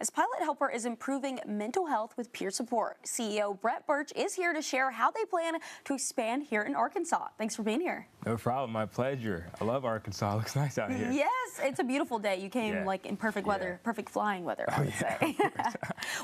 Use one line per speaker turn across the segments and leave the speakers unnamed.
as PilotHelper is improving mental health with peer support. CEO Brett Burch is here to share how they plan to expand here in Arkansas. Thanks for being here.
No problem, my pleasure. I love Arkansas. It looks nice out here.
Yes, it's a beautiful day. You came like in perfect weather, perfect flying weather, I would say.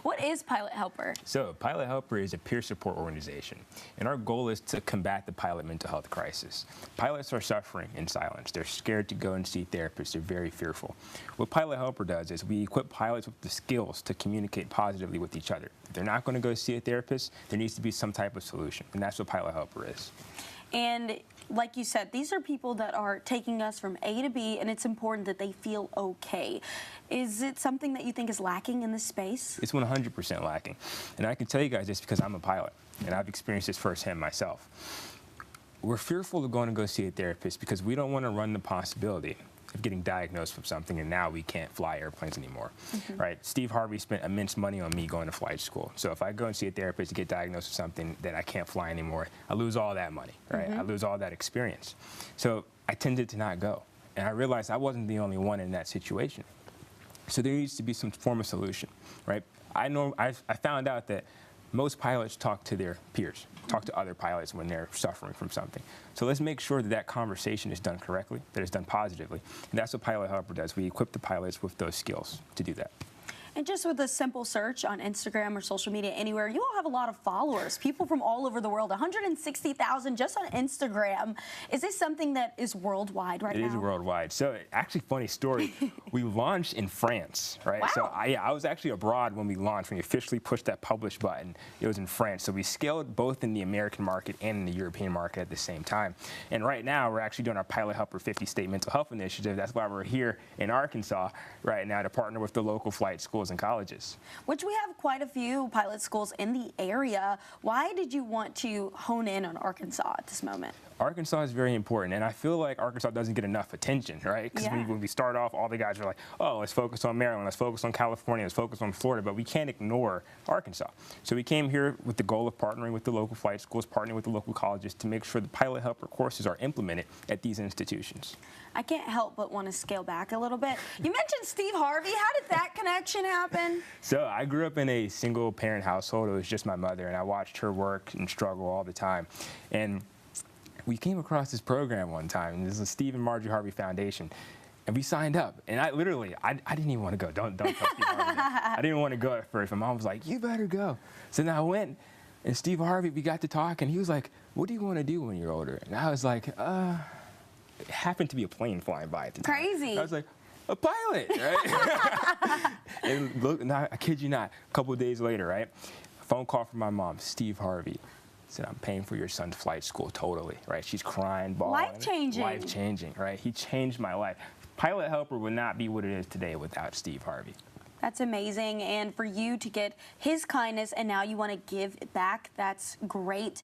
What is PilotHelper?
So PilotHelper is a peer support organization, and our goal is to combat the pilot mental health crisis. Pilots are suffering in silence. They're scared to go and see therapists. They're very fearful. What PilotHelper does is we equip pilots with the skills to communicate positively with each other. If they're not going to go see a therapist, there needs to be some type of solution, and that's what PilotHelper is.
And like you said, these are people that are taking us from A to B, and it's important that they feel okay. Is it something that you think is lacking in this space?
It's 100% lacking. And I can tell you guys this because I'm a pilot, and I've experienced this firsthand myself. We're fearful of going to go see a therapist because we don't want to run the possibility of getting diagnosed with something, and now we can't fly airplanes anymore, right? Steve Harvey spent immense money on me going to flight school. So if I go and see a therapist to get diagnosed with something that I can't fly anymore, I lose all that money, right? I lose all that experience. So I tended to not go. And I realized I wasn't the only one in that situation. So there needs to be some form of solution, right? I found out that most pilots talk to their peers, talk to other pilots when they're suffering from something. So let's make sure that that conversation is done correctly, that it's done positively. And that's what PilotHelper does. We equip the pilots with those skills to do that.
And just with a simple search on Instagram or social media anywhere, you all have a lot of followers, people from all over the world, 160,000 just on Instagram. Is this something that is worldwide right now?
It is worldwide. So actually, funny story, we launched in France, right?
Wow.
So I was actually abroad when we launched, when we officially pushed that publish button. It was in France. So we scaled both in the American market and in the European market at the same time. And right now, we're actually doing our PilotHelper 50-state mental health initiative. That's why we're here in Arkansas right now to partner with the local flight schools and colleges.
Which we have quite a few pilot schools in the area. Why did you want to hone in on Arkansas at this moment?
Arkansas is very important, and I feel like Arkansas doesn't get enough attention, right? Because when we start off, all the guys are like, oh, let's focus on Maryland, let's focus on California, let's focus on Florida, but we can't ignore Arkansas. So we came here with the goal of partnering with the local flight schools, partnering with the local colleges to make sure the PilotHelper courses are implemented at these institutions.
I can't help but want to scale back a little bit. You mentioned Steve Harvey. How did that connection happen?
So I grew up in a single-parent household. It was just my mother, and I watched her work and struggle all the time. And we came across this program one time, and this is the Steve and Marjorie Harvey Foundation, and we signed up. And I didn't even want to go. Don't tell Steve Harvey that. I didn't want to go at first. My mom was like, you better go. So then I went, and Steve Harvey, we got to talk, and he was like, what do you want to do when you're older? And I was like, it happened to be a plane flying by at the time.
Crazy.
And I was like, a pilot, right? And look, I kid you not, a couple of days later, right? A phone call from my mom, Steve Harvey. Said, I'm paying for your son's flight school totally, right? She's crying, bawling.
Life-changing.
Life-changing, right? He changed my life. PilotHelper would not be what it is today without Steve Harvey.
That's amazing. And for you to get his kindness and now you want to give back, that's great.